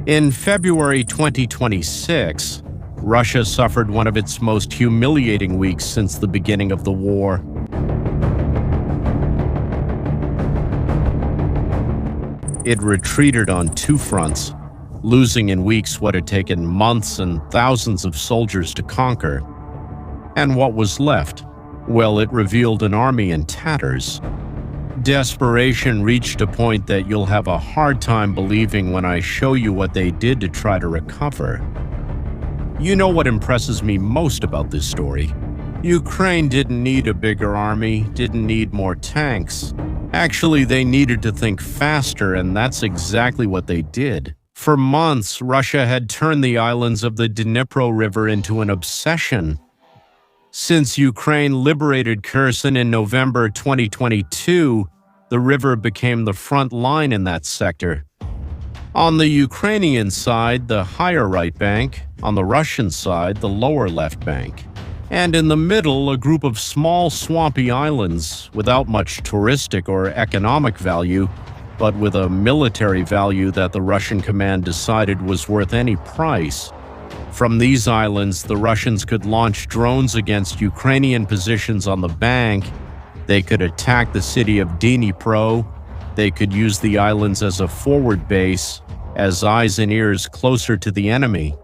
In February 2026, Russia suffered one of its most humiliating weeks since the beginning of the war. It retreated on two fronts, losing in weeks what had taken months and thousands of soldiers to conquer. And what was left? Well, it revealed an army in tatters. Desperation reached a point that you'll have a hard time believing when I show you what they did to try to recover. You know what impresses me most about this story? Ukraine didn't need a bigger army, didn't need more tanks. Actually, they needed to think faster, and that's exactly what they did. For months, Russia had turned the islands of the Dnipro River into an obsession. Since Ukraine liberated Kherson in November 2022, the river became the front line in that sector. On the Ukrainian side, the higher right bank, on the Russian side, the lower left bank. And in the middle, a group of small swampy islands without much touristic or economic value, but with a military value that the Russian command decided was worth any price. From these islands, the Russians could launch drones against Ukrainian positions on the bank. They could attack the city of Dnipro. They could use the islands as a forward base, as eyes and ears closer to the enemy.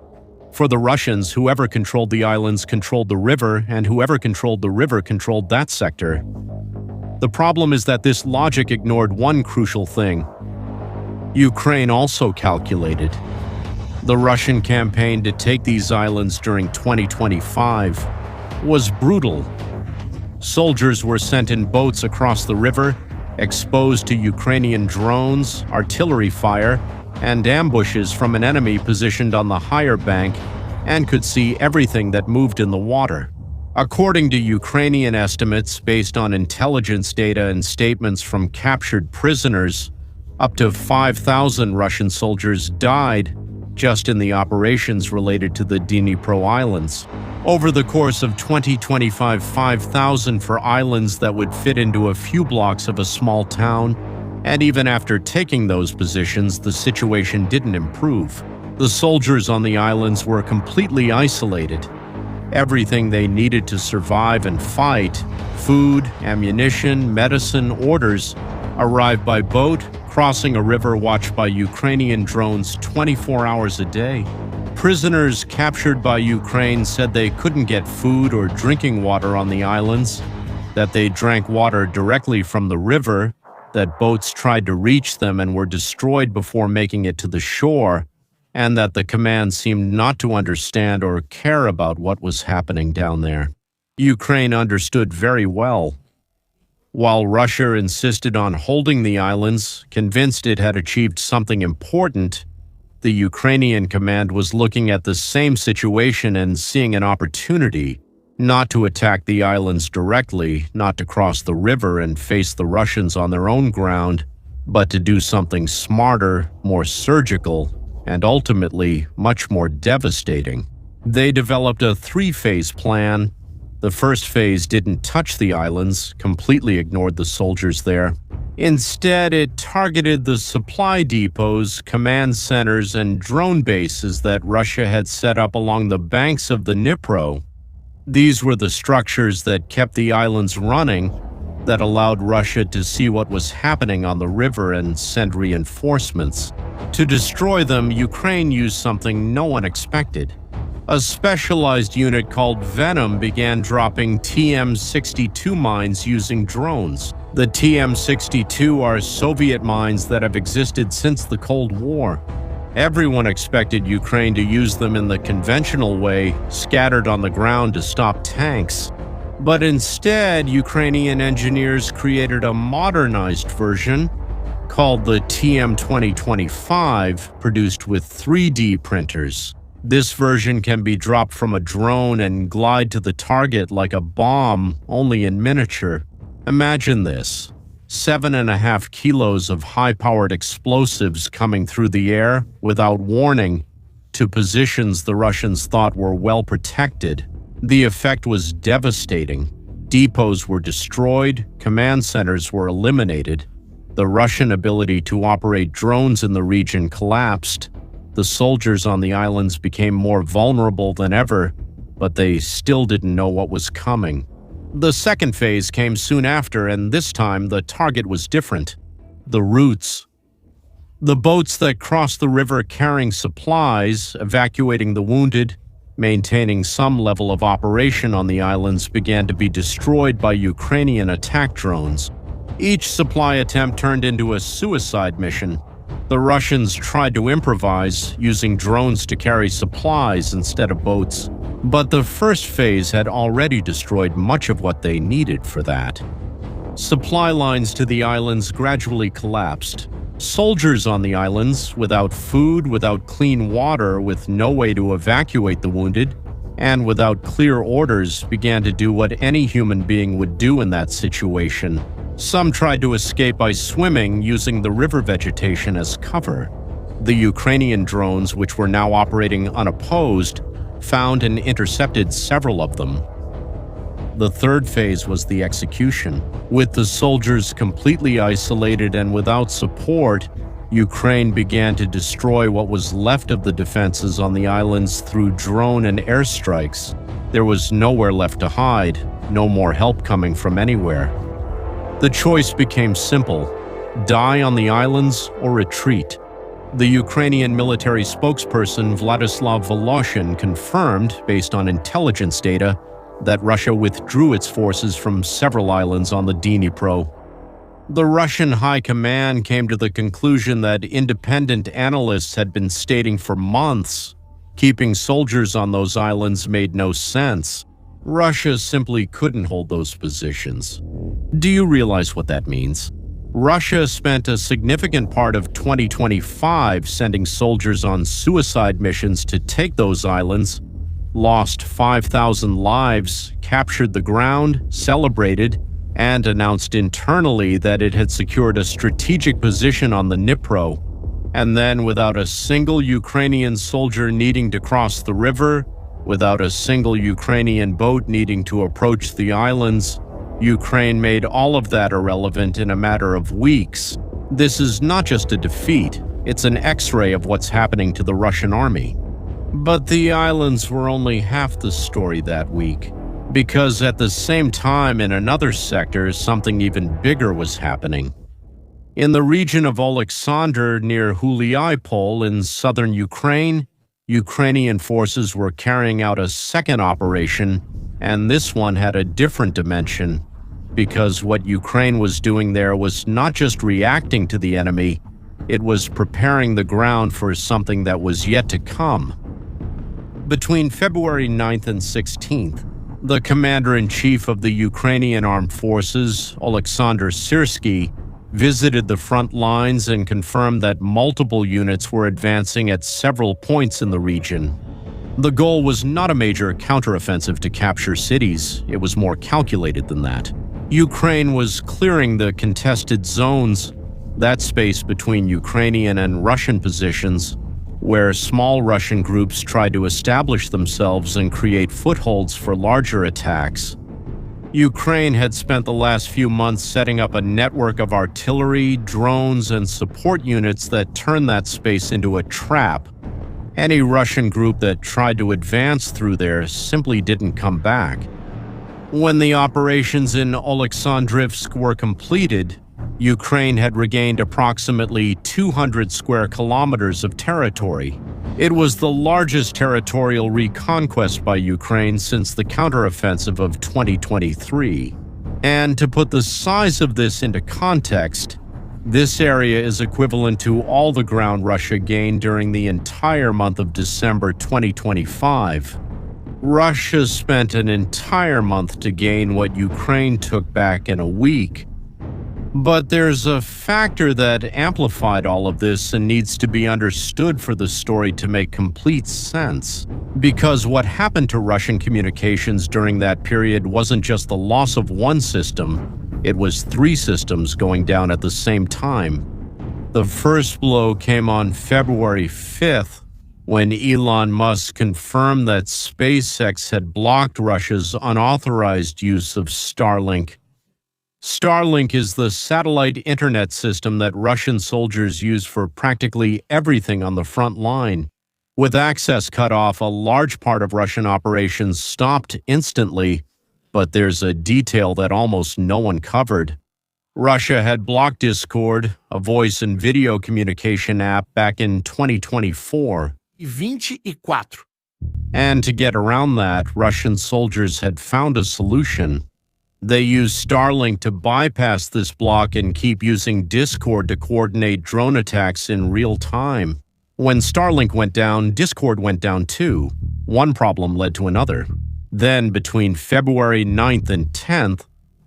For the Russians, whoever controlled the islands controlled the river, and whoever controlled the river controlled that sector. The problem is that this logic ignored one crucial thing. Ukraine also calculated. The Russian campaign to take these islands during 2025 was brutal. Soldiers were sent in boats across the river, exposed to Ukrainian drones, artillery fire, and ambushes from an enemy positioned on the higher bank, and could see everything that moved in the water. According to Ukrainian estimates based on intelligence data and statements from captured prisoners, up to 5,000 Russian soldiers died just in the operations related to the Dnipro Islands. Over the course of 2025, 5,000 for islands that would fit into a few blocks of a small town. And even after taking those positions, the situation didn't improve. The soldiers on the islands were completely isolated. Everything they needed to survive and fight, food, ammunition, medicine, orders, arrived by boat, crossing a river watched by Ukrainian drones 24 hours a day. Prisoners captured by Ukraine said they couldn't get food or drinking water on the islands, that they drank water directly from the river, that boats tried to reach them and were destroyed before making it to the shore, and that the command seemed not to understand or care about what was happening down there. Ukraine understood very well. While Russia insisted on holding the islands, convinced it had achieved something important, the Ukrainian command was looking at the same situation and seeing an opportunity, not to attack the islands directly, not to cross the river and face the Russians on their own ground, but to do something smarter, more surgical, and ultimately much more devastating. They developed a three-phase plan. The first phase didn't touch the islands, completely ignored the soldiers there. Instead, it targeted the supply depots, command centers, and drone bases that Russia had set up along the banks of the Dnipro. These were the structures that kept the islands running, that allowed Russia to see what was happening on the river and send reinforcements. To destroy them, Ukraine used something no one expected. A specialized unit called Venom began dropping TM-62 mines using drones. The TM-62 are Soviet mines that have existed since the Cold War. Everyone expected Ukraine to use them in the conventional way, scattered on the ground to stop tanks. But instead, Ukrainian engineers created a modernized version called the TM-2025, produced with 3D printers. This version can be dropped from a drone and glide to the target like a bomb, only in miniature. Imagine this: 7.5 kilos of high-powered explosives coming through the air without warning to positions the Russians thought were well protected. The effect was devastating. Depots were destroyed, command centers were eliminated. The Russian ability to operate drones in the region collapsed. The soldiers on the islands became more vulnerable than ever, but they still didn't know what was coming. The second phase came soon after, and this time the target was different. The routes. The boats that crossed the river carrying supplies, evacuating the wounded, maintaining some level of operation on the islands began to be destroyed by Ukrainian attack drones. Each supply attempt turned into a suicide mission. The Russians tried to improvise, using drones to carry supplies instead of boats. But the first phase had already destroyed much of what they needed for that. Supply lines to the islands gradually collapsed. Soldiers on the islands, without food, without clean water, with no way to evacuate the wounded, and without clear orders, began to do what any human being would do in that situation. Some tried to escape by swimming, using the river vegetation as cover. The Ukrainian drones, which were now operating unopposed, found and intercepted several of them. The third phase was the execution. With the soldiers completely isolated and without support, Ukraine began to destroy what was left of the defenses on the islands through drone and airstrikes. There was nowhere left to hide, no more help coming from anywhere. The choice became simple: die on the islands or retreat. The Ukrainian military spokesperson Vladislav Voloshin confirmed, based on intelligence data, that Russia withdrew its forces from several islands on the Dnipro. The Russian high command came to the conclusion that independent analysts had been stating for months keeping soldiers on those islands made no sense. Russia simply couldn't hold those positions. Do you realize what that means? Russia spent a significant part of 2025 sending soldiers on suicide missions to take those islands, lost 5,000 lives, captured the ground, celebrated, and announced internally that it had secured a strategic position on the Dnipro. And then, without a single Ukrainian soldier needing to cross the river, without a single Ukrainian boat needing to approach the islands, Ukraine made all of that irrelevant in a matter of weeks. This is not just a defeat, it's an X-ray of what's happening to the Russian army. But the islands were only half the story that week, because at the same time in another sector, something even bigger was happening. In the region of Oleksandr near Huliaipol in southern Ukraine, Ukrainian forces were carrying out a second operation, and this one had a different dimension, because what Ukraine was doing there was not just reacting to the enemy, it was preparing the ground for something that was yet to come. Between February 9th and 16th, the commander-in-chief of the Ukrainian armed forces, Oleksandr Syrsky, visited the front lines and confirmed that multiple units were advancing at several points in the region. The goal was not a major counteroffensive to capture cities, it was more calculated than that. Ukraine was clearing the contested zones, that space between Ukrainian and Russian positions, where small Russian groups tried to establish themselves and create footholds for larger attacks. Ukraine had spent the last few months setting up a network of artillery, drones, and support units that turned that space into a trap. Any Russian group that tried to advance through there simply didn't come back. When the operations in Oleksandrivsk were completed, Ukraine had regained approximately 200 square kilometers of territory. It was the largest territorial reconquest by Ukraine since the counteroffensive of 2023. And to put the size of this into context, this area is equivalent to all the ground Russia gained during the entire month of December 2025. Russia spent an entire month to gain what Ukraine took back in a week. But there's a factor that amplified all of this and needs to be understood for the story to make complete sense. Because what happened to Russian communications during that period wasn't just the loss of one system, it was 3 systems going down at the same time. The first blow came on February 5th, when Elon Musk confirmed that SpaceX had blocked Russia's unauthorized use of Starlink. Starlink is the satellite internet system that Russian soldiers use for practically everything on the front line. With access cut off, a large part of Russian operations stopped instantly, but there's a detail that almost no one covered. Russia had blocked Discord, a voice and video communication app, back in 2024. And to get around that, Russian soldiers had found a solution. They used Starlink to bypass this block and keep using Discord to coordinate drone attacks in real time. When Starlink went down, Discord went down too. One problem led to another. Then, between February 9th and 10th,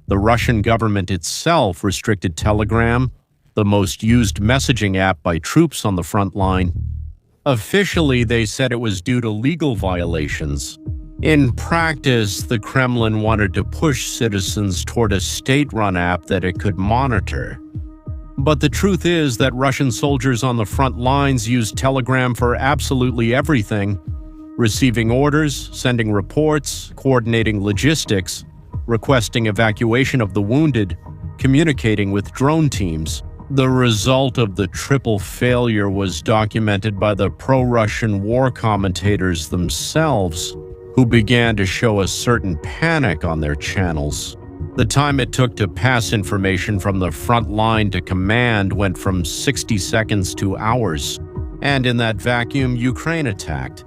the Russian government itself restricted Telegram, the most used messaging app by troops on the front line. Officially, they said it was due to legal violations. In practice, the Kremlin wanted to push citizens toward a state-run app that it could monitor. But the truth is that Russian soldiers on the front lines use Telegram for absolutely everything: receiving orders, sending reports, coordinating logistics, requesting evacuation of the wounded, communicating with drone teams. The result of the triple failure was documented by the pro-Russian war commentators themselves, who began to show a certain panic on their channels. The time it took to pass information from the front line to command went from 60 seconds to hours, and in that vacuum, Ukraine attacked.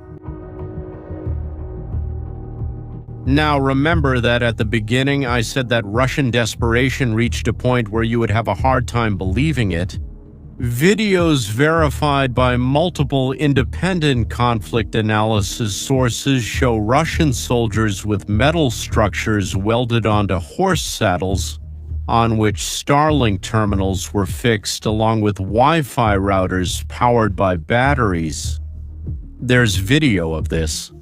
Now remember that at the beginning I said that Russian desperation reached a point where you would have a hard time believing it. Videos verified by multiple independent conflict analysis sources show Russian soldiers with metal structures welded onto horse saddles, on which Starlink terminals were fixed along with Wi-Fi routers powered by batteries. There's video of this.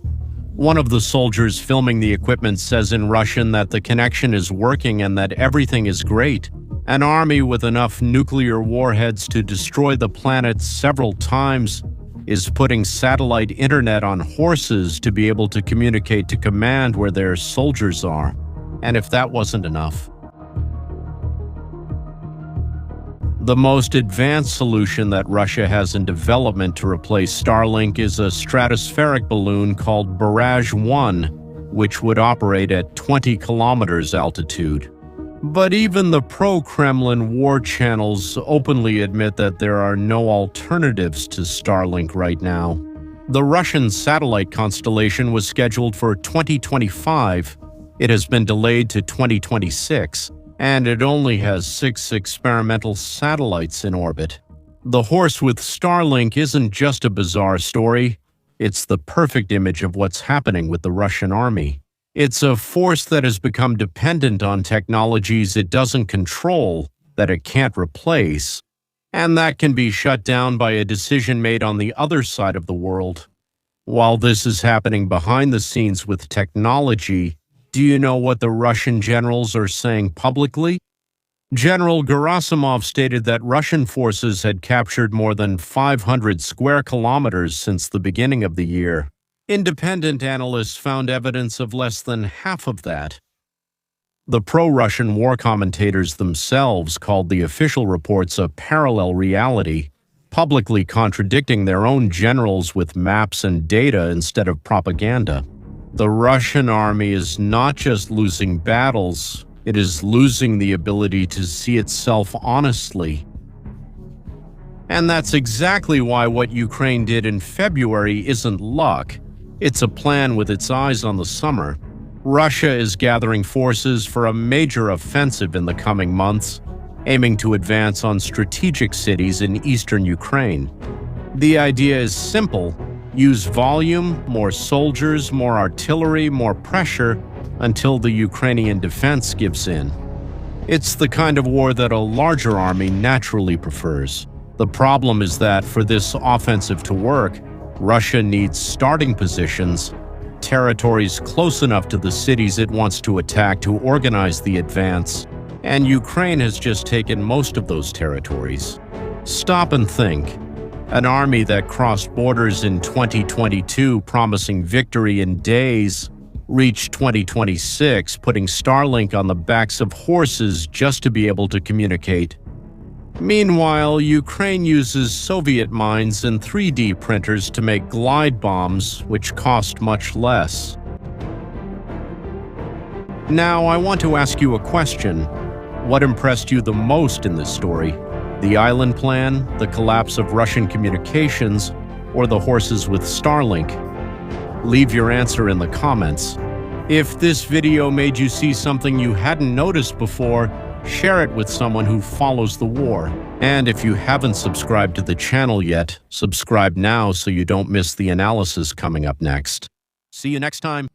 One of the soldiers filming the equipment says in Russian that the connection is working and that everything is great. An army with enough nuclear warheads to destroy the planet several times is putting satellite internet on horses to be able to communicate to command where their soldiers are. And if that wasn't enough, the most advanced solution that Russia has in development to replace Starlink is a stratospheric balloon called Barrage 1, which would operate at 20 kilometers altitude. But even the pro-Kremlin war channels openly admit that there are no alternatives to Starlink right now. The Russian satellite constellation was scheduled for 2025. It has been delayed to 2026, and it only has 6 experimental satellites in orbit. The horse with Starlink isn't just a bizarre story. It's the perfect image of what's happening with the Russian army. It's a force that has become dependent on technologies it doesn't control, that it can't replace, and that can be shut down by a decision made on the other side of the world. While this is happening behind the scenes with technology, do you know what the Russian generals are saying publicly? General Gerasimov stated that Russian forces had captured more than 500 square kilometers since the beginning of the year. Independent analysts found evidence of less than half of that. The pro-Russian war commentators themselves called the official reports a parallel reality, publicly contradicting their own generals with maps and data instead of propaganda. The Russian army is not just losing battles, it is losing the ability to see itself honestly. And that's exactly why what Ukraine did in February isn't luck. It's a plan with its eyes on the summer. Russia is gathering forces for a major offensive in the coming months, aiming to advance on strategic cities in eastern Ukraine. The idea is simple: use volume, more soldiers, more artillery, more pressure, until the Ukrainian defense gives in. It's the kind of war that a larger army naturally prefers. The problem is that for this offensive to work, Russia needs starting positions, territories close enough to the cities it wants to attack to organize the advance, and Ukraine has just taken most of those territories. Stop and think. An army that crossed borders in 2022 promising victory in days reached 2026, putting Starlink on the backs of horses just to be able to communicate. Meanwhile, Ukraine uses Soviet mines and 3D printers to make glide bombs, which cost much less. Now, I want to ask you a question. What impressed you the most in this story? The island plan, the collapse of Russian communications, or the horses with Starlink? Leave your answer in the comments. If this video made you see something you hadn't noticed before, share it with someone who follows the war. And if you haven't subscribed to the channel yet, subscribe now so you don't miss the analysis coming up next. See you next time.